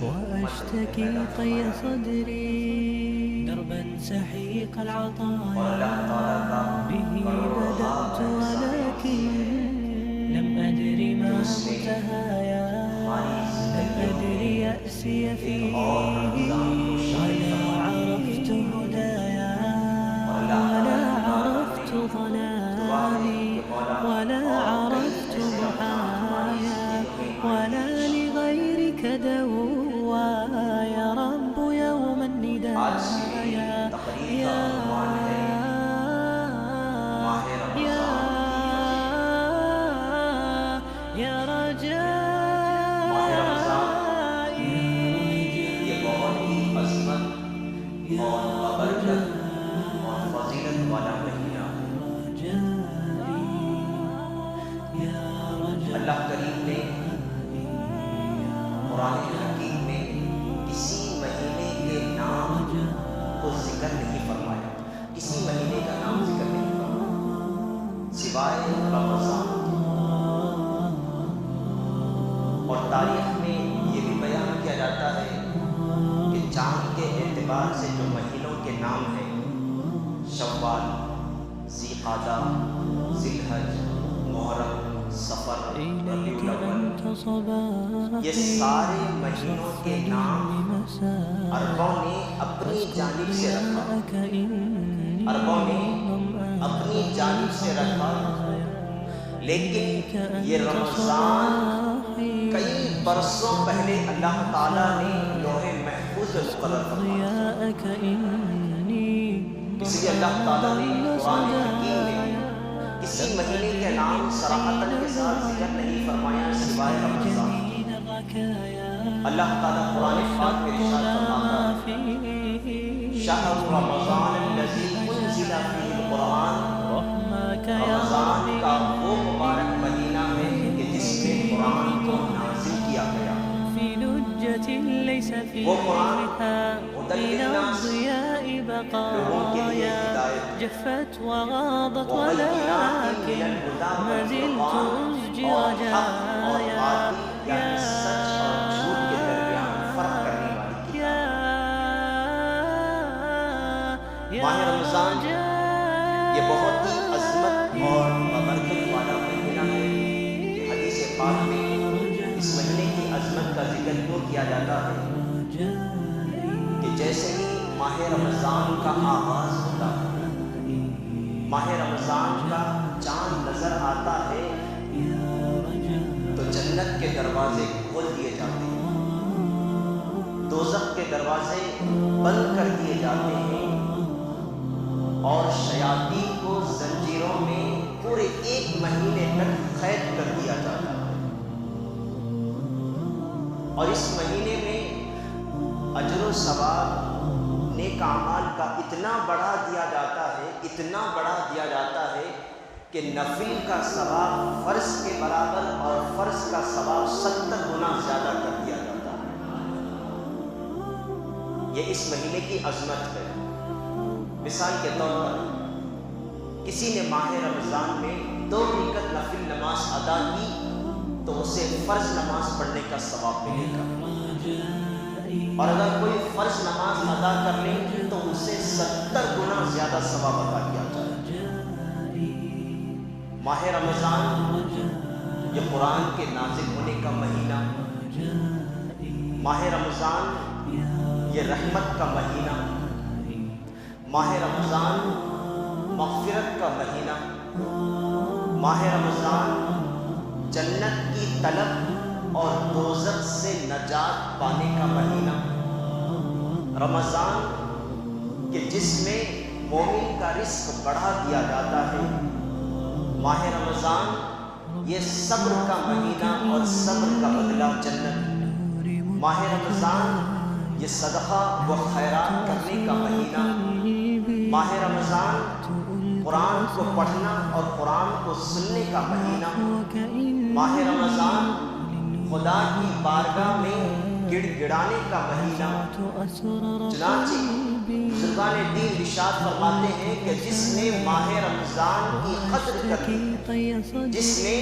وأشتكي طي صدري دربا سحيق العطايا به بدأت ولكن لم أدر ما منتهايا لم أدر يأسي فيه ولا عرفت هدايا ولا عرفت ظلامي ولا عرفت ضحايا ولا لغيرك دوايا رب يوم الندايا يا رجائي یہ بہت ہی عظمت اور برکت اور فضیلت والا مہینہ اللہ کریم نے قرآن حکیم میں کسی مہینے کے نام کو ذکر نہیں فرمایا، کسی مہینے کا نام ذکر نہیں فرمایا سوائے رمضان۔ اور تاریخ میں یہ بھی بیان کیا جاتا ہے کہ چاند کے اعتبار سے جو مہینوں کے نام ہیں شوال، ذی قعدہ، ذی الحج، محرم، سفر، ربیع الاول، یہ سارے مہینوں کے نام عربوں نے اپنی جانب سے رکھا، عربوں نے اپنی جانب سے رکھا، لیکن یہ رمضان کئی برسوں پہلے اللہ تعالیٰ نے لوح محفوظ میں مقرر فرمایا، اس لیے اللہ تعالیٰ نے قرآن حکیم میں کسی مہینے کے نام صراحتاً کے ساتھ ذکر نہیں فرمایا سوائے رمضان۔ اللہ تعالیٰ قرآن پاک میں ارشاد فرماتا ہے شہر رمضان الذی انزل فیہ القرآن، رمضان کا وہ مبارک مہینہ ہے کہ جس میں قرآن کو نازل کیا گیا، وہ قرآن ہدی للناس، لوگوں کے لیے ہدایت، وبینات من الہدی والفرقان، اور حق اور باطل یعنی سچ اور جھوٹ کے درمیان فرق کرنے والی کتاب۔ ماہ رمضان یہ بہت ہی عظمت اور برکت والا مہینہ ہے کہ حدیث پاک میں اس مہینے کی عظمت کا ذکر کیوں کیا جاتا ہے کہ جیسے ہی ماہ رمضان کا آغاز ہوتا ہے، ماہ رمضان کا چاند نظر آتا ہے تو جنت کے دروازے کھول دیے جاتے ہیں، دوزخ کے دروازے بند کر دیے جاتے ہیں، اور شیاطین کو زنجیروں میں پورے ایک مہینے تک قید کر دیا جاتا ہے۔ اور اس مہینے میں اجر و ثواب نیک اعمال کا اتنا بڑھا دیا جاتا ہے، اتنا بڑھا دیا جاتا ہے کہ نفل کا ثواب فرض کے برابر اور فرض کا ثواب 70 گنا زیادہ کر دیا جاتا ہے۔ یہ اس مہینے کی عظمت ہے۔ مثال کے طور پر کسی نے ماہ رمضان میں 2 رکعت نفل نماز ادا کی تو اسے فرض نماز پڑھنے کا ثواب ملے گا، اور اگر کوئی فرض نماز ادا کر لے تو اسے 70 گنا زیادہ ثواب عطا کیا جائے۔ ماہ رمضان یہ قرآن کے نازل ہونے کا مہینہ، ماہ رمضان یہ رحمت کا مہینہ، ماہ رمضان مغفرت کا مہینہ، ماہ رمضان جنت کی طلب اور دوزخ سے نجات پانے کا مہینہ، رمضان کہ جس میں مومن کا رزق بڑھا دیا جاتا ہے، ماہ رمضان یہ صبر کا مہینہ اور صبر کا بدلہ جنت، ماہ رمضان یہ صدقہ و خیرات کرنے کا مہینہ، ماہ رمضان قرآن کو پڑھنا اور قرآن کو سننے کا مہینہ، ماہ رمضان خدا کی بارگاہ میں گڑ گڑانے کا مہینہ۔ چنانچہ بزرگان دین ارشاد فرماتے ہیں کہ جس نے ماہ رمضان کی قدر کر لی، جس نے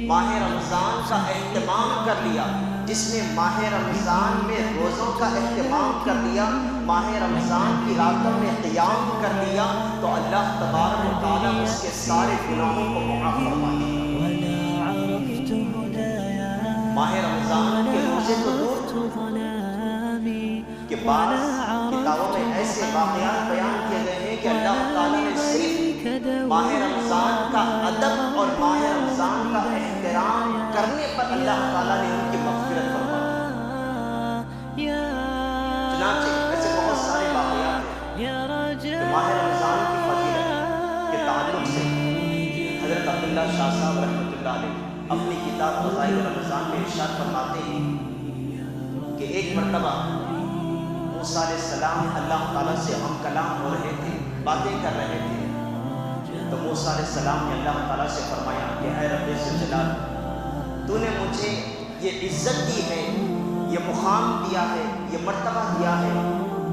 ماہ رمضان کا اہتمام کر لیا، جس نے ماہ رمضان میں روزوں کا اہتمام کر لیا، ماہ رمضان کی راتوں میں قیام کر لیا، تو اللہ تبارک و تعالیٰ اس کے سارے گناہوں کو معاف فرما دیا۔ ماہ رمضان کے روزے تو دور کہ بعض کتابوں میں ایسے واقعات بیان کیے گئے ہیں کہ اللہ تعالیٰ نے صرف ماہ رمضان کا ادب اور ماہ رمضان کا احترام کرنے پر اللہ تعالیٰ نے ان کی مغفرت فرمائی۔ چنانچہ ایسے بہت سارے واقعات ہیں کہ ماہ رمضان کی فضیلت کے تعلق سے حضرت عبداللہ شاہ صاحب رحمۃ اللہ علیہ اپنی کتاب فضائل رمضان میں ارشاد فرماتے ہیں کہ ایک مرتبہ موسیٰ علیہ السلام اللہ تعالیٰ سے ہم کلام ہو رہے تھے، باتیں کر رہے تھے، تو موسیٰ علیہ السلام نے اللہ تعالیٰ سے فرمایا کہ اے رب ذوالجلال، تو نے مجھے یہ عزت دی ہے، یہ مقام دیا ہے، یہ مرتبہ دیا ہے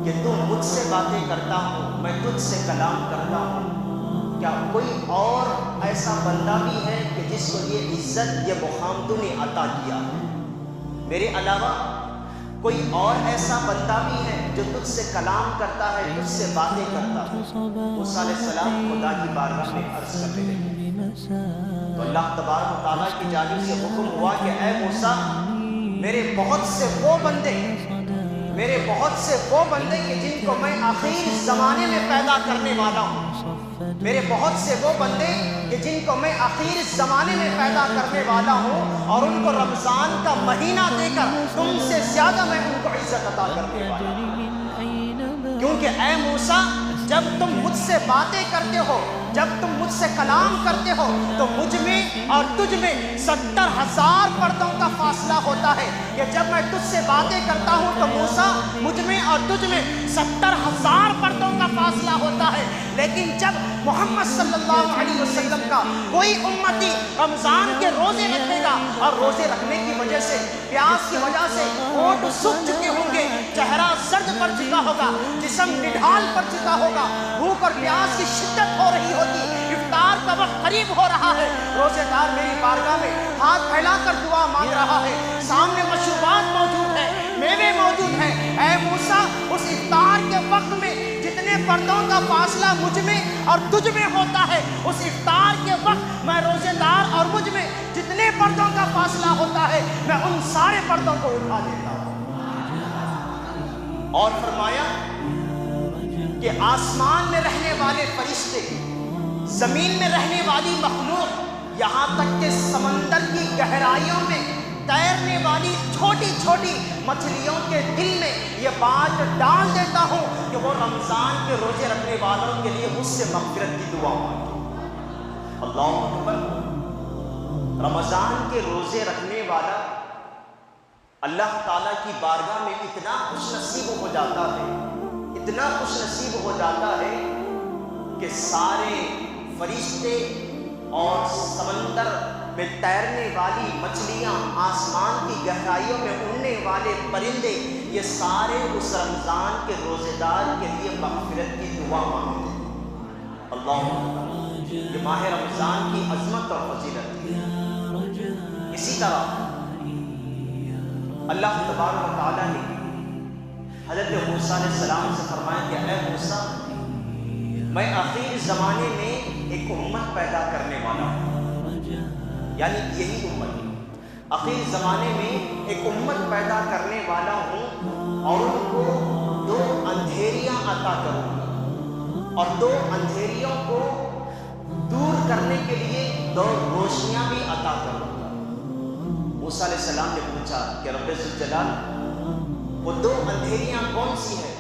کہ تو مجھ سے باتیں کرتا ہوں، میں تجھ سے کلام کرتا ہوں، کیا کوئی اور ایسا بندہ بھی ہے کہ جس کو یہ عزت، یہ مقام تو نے عطا کیا ہے؟ میرے علاوہ کوئی اور ایسا بندہ بھی ہے جو تجھ سے کلام کرتا ہے، تجھ سے باتیں کرتا ہے؟ موسیٰ علیہ السلام خدا کی بارگاہ میں عرض کرنے لگے، تو اللہ تبارک و تعالیٰ کی جانب سے حکم ہوا کہ اے موسیٰ، میرے بہت سے وہ بندے کہ جن کو میں آخر زمانے میں پیدا کرنے والا ہوں، میرے بہت سے وہ بندے کہ جن کو میں آخر زمانے میں پیدا کرنے والا ہوں، اور ان کو رمضان کا مہینہ دے کر تم سے زیادہ میں ان کو عزت عطا کرنے والا ہوں۔ کیونکہ اے موسیٰ، جب تم مجھ سے باتیں کرتے ہو، جب تم مجھ سے کلام کرتے ہو، تو مجھ میں اور تجھ میں 70,000 پردوں کا فاصلہ ہوتا ہے کہ جب میں تجھ سے باتیں کرتا ہوں تو موسیٰ مجھ میں اور تجھ میں 70,000 پردوں کا فاصلہ ہوتا ہے، لیکن جب محمد صلی اللہ علیہ وسلم کا کوئی امتی رمضان کے روزے رکھے گا اور روزے رکھنے کی وجہ سے، پیاس کی وجہ سے ہونٹ سوکھ چکے ہوں گے، چہرہ سرد پڑ چکا ہوگا، جسم نڈھال پڑ چکا ہوگا، بھوک اور پیاس کی شدت ہو رہی ہوگی، افطار کا وقت قریب ہو رہا ہے، روزے دار میری بارگاہ میں ہاتھ پھیلا کر دعا مانگ رہا ہے، سامنے مشروبات موجود ہے، میوے موجود ہیں، اے موسیٰ، اس افطار کے وقت میں جتنے پردوں کا فاصلہ مجھ میں اور تجھ میں ہوتا ہے، اس افطار کے وقت میں روزے دار اور مجھ میں جتنے پردوں کا فاصلہ ہوتا ہے، میں ان سارے پردوں کو اٹھا دیتا ہوں۔ اور فرمایا کہ آسمان میں رہنے والے فرشتے، زمین میں رہنے والی مخلوق، یہاں تک کہ سمندر کی گہرائیوں میں تیرنے والی چھوٹی چھوٹی مچھلیوں کے دل میں یہ بات ڈال دیتا ہوں کہ وہ رمضان کے روزے رکھنے والوں کے لیے مجھ سے مغفرت کی دعا مانگے۔ اللہ اکبر۔ رمضان کے روزے رکھنے والا اللہ تعالیٰ کی بارگاہ میں اتنا خوش نصیب ہو جاتا ہے، اتنا خوش نصیب ہو جاتا ہے کہ سارے فرشتے اور سمندر میں تیرنے والی مچھلیاں، آسمان کی گہرائیوں میں اڑنے والے پرندے، یہ سارے اس رمضان کے روزے دار کے لیے مغفرت کی دعا مانگتے ہیں۔ اللہ اکبر۔ یہ ماہ رمضان کی عظمت اور فضیلت ہے۔ اسی طرح اللہ تبارک و تعالیٰ نے حضرت موسیٰ علیہ السلام سے فرمایا کہ اے موسیٰ، میں آخر زمانے میں ایک امت پیدا کرنے والا ہوں، یعنی یہی امت، آخر زمانے میں ایک امت پیدا کرنے والا ہوں، اور ان کو 2 اندھیریاں عطا کروں گا، اور 2 اندھیریوں کو دور کرنے کے لیے 2 روشنیاں بھی عطا کروں گا۔ موسیٰ علیہ السلام نے پوچھا کہ رب ذوالجلال، وہ 2 اندھیریاں کون سی ہیں؟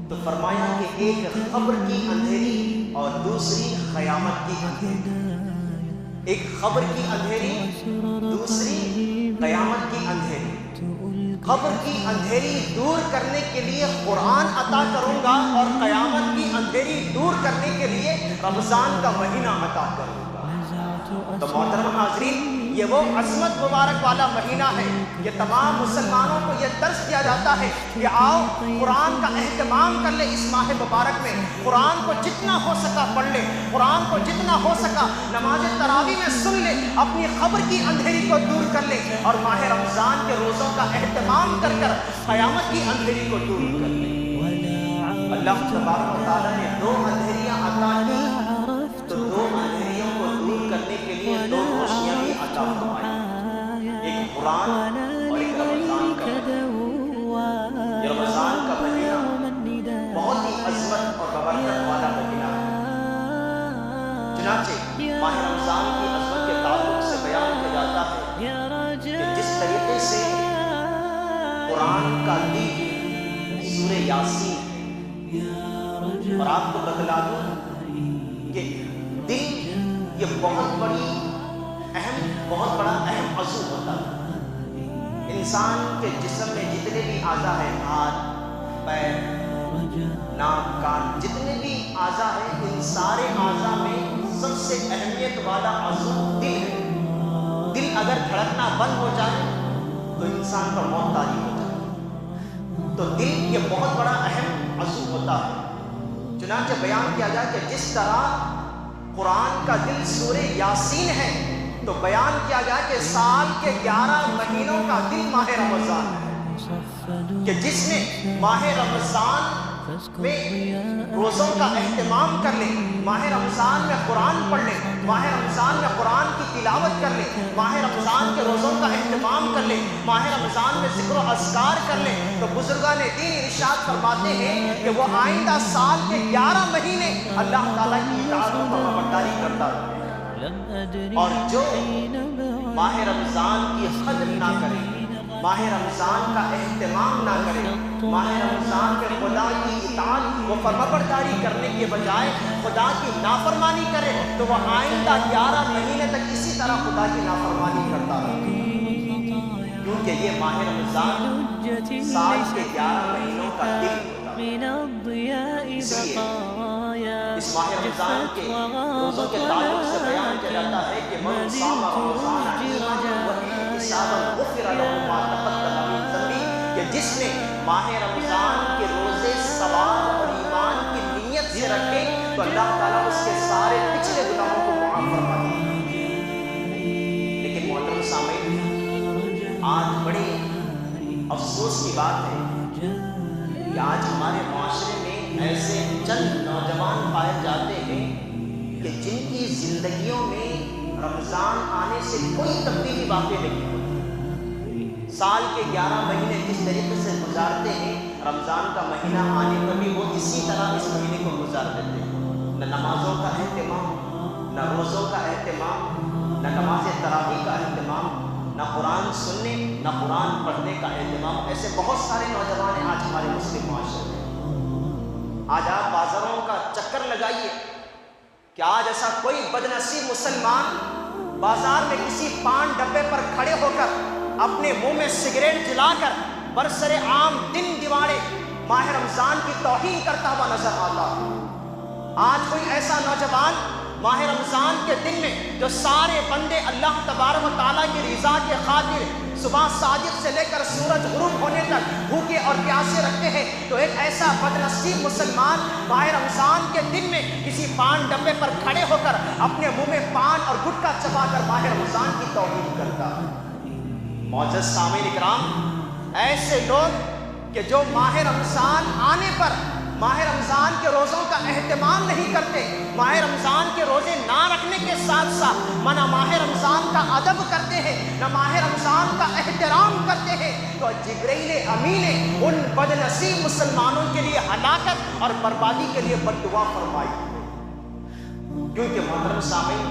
تو فرمایا کہ ایک قبر کی اندھیری اور دوسری قیامت کی اندھیری۔ ایک قبر کی اندھیری، دوسری قیامت کی اندھیری۔ قبر کی اندھیری دور کرنے کے لیے قرآن عطا کروں گا، اور قیامت کی اندھیری دور کرنے کے لیے رمضان کا مہینہ عطا کروں گا۔ تو محترم حاضرین، یہ وہ عظمت مبارک والا مہینہ ہے. یہ تمام مسلمانوں کو یہ درس دیا جاتا ہے کہ آؤ قرآن کا اہتمام کر لے. اس ماہ مبارک میں قرآن کو جتنا ہو سکا پڑھ لے, قرآن کو جتنا ہو سکا نماز تراویح میں سن لے, اپنی قبر کی اندھیری کو دور کر لے, اور ماہ رمضان کے روزوں کا اہتمام کر کر قیامت کی اندھیری کو دور کر لے. اللہ تبارک و تعالیٰ نے 2 اندھیریاں عطا کی, تو 2 اندھیریوں کو دور کرنے کے لیے 2 روشنیاں بھی عطا فرمائی. ایک قرآن اور ایک رمضان کا مہینہ. یہ رمضان کا مہینہ بہت ہی عظمت اور ببرکت والا مہینہ ہے. چنانچہ ماہ رمضان کی عظمت کے تعلق سے بیان کیا جاتا ہے کہ جس طریقے سے قرآن کا دل سورہ یاسین, اور آپ کو بتلا دوں کہ دل یہ بہت بڑا اہم عضو ہوتا ہے. انسان کے جسم میں جتنے بھی اعضاء ہیں, ہاتھ, پیر, ناک, کان, جتنے بھی اعضاء ہیں, ان سارے اعضاء میں سب سے اہمیت والا عضو دل ہے. دل اگر دھڑکنا بند ہو جائے تو انسان پر موت طاری ہو جائے. تو دل یہ بہت بڑا اہم عضو ہوتا ہے. چنانچہ بیان کیا جائے کہ جس طرح قرآن کا دل سورہ یاسین ہے, تو بیان کیا جائے کہ سال کے 11 مہینوں کا دل ماہ رمضان ہے, کہ جس نے ماہ رمضان میں روزوں کا اہتمام کر لے, ماہ رمضان میں قرآن پڑھ لے, ماہ رمضان میں قرآن کی تلاوت کر لے, ماہ رمضان کے روزوں کا اہتمام کر لے, ماہ رمضان میں ذکر و اذکار کر لے, تو بزرگان دین ارشاد فرماتے ہیں کہ وہ آئندہ سال کے 11 مہینے اللہ تعالیٰ کی اطاعت و فرمانبرداری کرتا ہے. اور جو ماہ رمضان کی قدر نہ کرے, ماہ رمضان کا اہتمام نہ کرے, ماہ رمضان کے خدا کی اطاعت و فرمانبرداری کرنے کے بجائے خدا کی نافرمانی کرے, تو وہ آئندہ 11 مہینے تک اسی طرح خدا کی نافرمانی کرتا رہے. کیونکہ یہ ماہ رمضان سال کے 11 مہینوں کا دل ہوتا ہے. اس لیے اس ماہ رمضان کے روزوں کے تعلق سے بیان کیا جاتا ہے کہ من صام رمضان ایمانا واحتسابا غفر له ما تقدم من ذنبه, کہ جس نے ماہ رمضان کے روزے ثواب اور ایمان کی نیت سے رکھے تو اللہ تعالیٰ اس کے سارے پچھلے گناہوں کو معاف فرما دے. لیکن محترم سامعین, آج بڑی افسوس کی بات ہے کہ آج ہمارے معاشرے میں ایسے چند نوجوان پائے جاتے ہیں کہ جن کی زندگیوں میں رمضان آنے سے کوئی تبدیلی واقع نہیں ہوتی. سال کے 11 مہینے جس طریقے سے گزارتے ہیں, رمضان کا مہینہ آنے پر بھی وہ اسی طرح اس مہینے کو گزار دیتے ہیں. نہ نمازوں کا اہتمام, نہ روزوں کا اہتمام, نہ نماز تراویح کا اہتمام, نہ قرآن سننے, نہ قرآن پڑھنے کا اہتمام. ایسے بہت سارے نوجوان ہیں آج ہمارے مسلم معاشرے میں. آج آپ بازاروں کا چکر لگائیے کہ آج ایسا کوئی بدنصیب مسلمان بازار میں کسی پان ڈبے پر کھڑے ہو کر اپنے منہ میں سگریٹ جلا کر برسر عام دن دیواڑے ماہ رمضان کی توہین کرتا ہوا نظر آتا. آج کوئی ایسا نوجوان ماہ رمضان کے دن میں جو سارے بندے اللہ تبارک و تعالیٰ کی رضا کے خاطر صبح صادق سے لے کر سورج غروب ہونے تک بھوکے اور پیاسے رکھتے ہیں, تو ایک ایسا بدنصیب مسلمان ماہ رمضان کے دن میں کسی پان ڈبے پر کھڑے ہو کر اپنے منہ میں پان اور گٹکا چبا کر ماہ رمضان کی توہین کرتا. معزز سامعین اکرام, ایسے لوگ کہ جو ماہ رمضان آنے پر ماہ رمضان کے روزوں کا اہتمام نہیں کرتے, ماہ رمضان کے روزے نہ رکھنے کے ساتھ ساتھ نہ ماہ رمضان کا ادب کرتے ہیں, نہ ماہ رمضان کا احترام کرتے ہیں, تو جبرائیل امین نے ان بدنصیب مسلمانوں کے لیے ہلاکت اور بربادی کے لیے بد دعا فرمائی. کیونکہ محترم سامعین,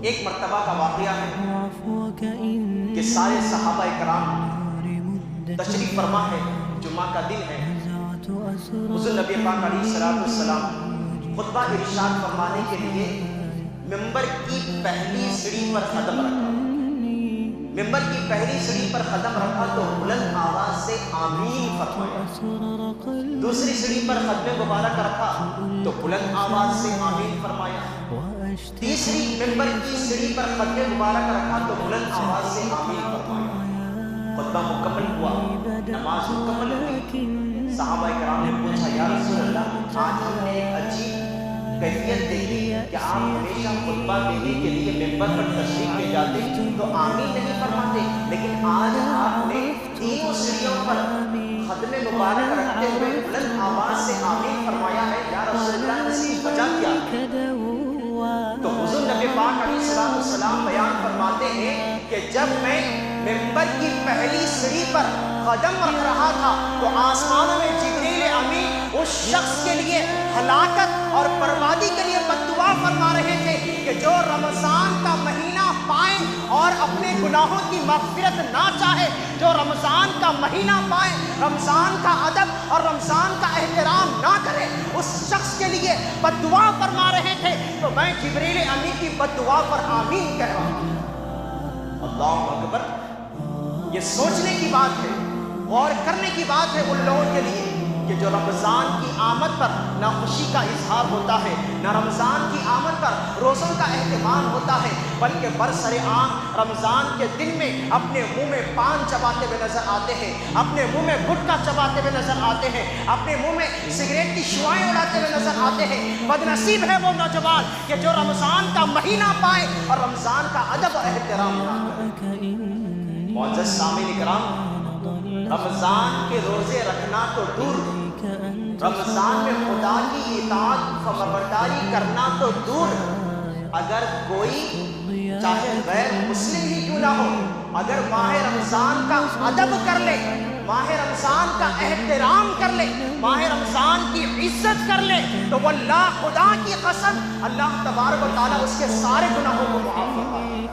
ایک مرتبہ کا واقعہ ہے کہ سارے صحابہ کرام تشریف فرما ہے, جمعہ کا دن ہے, حضور نبی پاک علیہ السلام خطبہ ارشاد فرمانے کے لیے ممبر کی پہلی سیڑھی پر قدم رکھا. ممبر کی پہلی سیڑھی پر قدم رکھا تو بلند آواز سے آمین فرمایا. دوسری سیڑھی پر قدم مبارک رکھا تو بلند آواز سے آمین فرمایا. تیسری ممبر کی سیڑھی پر ختم مبارک رکھا تو بلند آواز سے آمین فرمایا. خطبہ مکمل ہوا، نماز مکمل ہوئی. صحابہ کرام نے پوچھا یا رسول اللہ آج ہم نے ایک عجیب کیفیت دیکھی کہ آپ ہمیشہ خطبہ دینے کے لیے ممبر پر تشریف لے جاتے تو آمین نہیں فرماتے، لیکن آج آپ نے تینوں سیڑھیوں پر ختم مبارک رکھتے ہوئے بلند آواز سے آمین فرمایا ہے. یا رسول اللہ اس کی وجہ کیا ہے؟ تو حضور نبی پاک علیہ السلام بیان فرماتے ہیں کہ جب میں ممبر کی پہلی سیڑھی پر قدم رکھ رہا تھا تو آسمانوں میں جبریل امین اس شخص کے لیے ہلاکت اور بربادی کے لیے بد دعا فرما رہے تھے کہ جو رمضان کا مہینہ پائے اور اپنے گناہوں کی مغفرت نہ چاہے، جو رمضان کا مہینہ پائے، رمضان کا ادب اور رمضان کا احترام نہ کرے، اس شخص کے لیے بد دعا فرما رہے تھے. تو میں جبریل امین کی بد دعا پر آمین کہہ رہا ہوں. اللہ اکبر. یہ سوچنے کی بات ہے، غور کرنے کی بات ہے ان لوگوں کے لیے کہ جو رمضان کی آمد پر نہ خوشی کا اظہار ہوتا ہے، نہ رمضان کی آمد پر روزوں کا اہتمام ہوتا ہے، بلکہ برسر عام رمضان کے دن میں اپنے منہ میں پان چباتے ہوئے نظر آتے ہیں، اپنے منہ میں گٹکا چباتے ہوئے نظر آتے ہیں، اپنے منہ میں سگریٹ کی شعائیں اڑاتے ہوئے نظر آتے ہیں. بد نصیب ہے وہ نوجوان کہ جو رمضان کا مہینہ پائے اور رمضان کا ادب اور احترام نہ کرے. معزز سامعین کرام، رمضان کے روزے رکھنا تو دور، رمضان میں خدا کی اطاعت فرمانبرداری کرنا تو دور، اگر کوئی چاہے غیر مسلم ہی کیوں نہ ہو، اگر ماہ رمضان کا ادب کر لے، ماہ رمضان کا احترام کر لے، ماہ رمضان کی عزت کر لے، تو واللہ خدا کی قسم اللہ تبارک و تعالیٰ اس کے سارے گناہوں کو معاف فرمائے.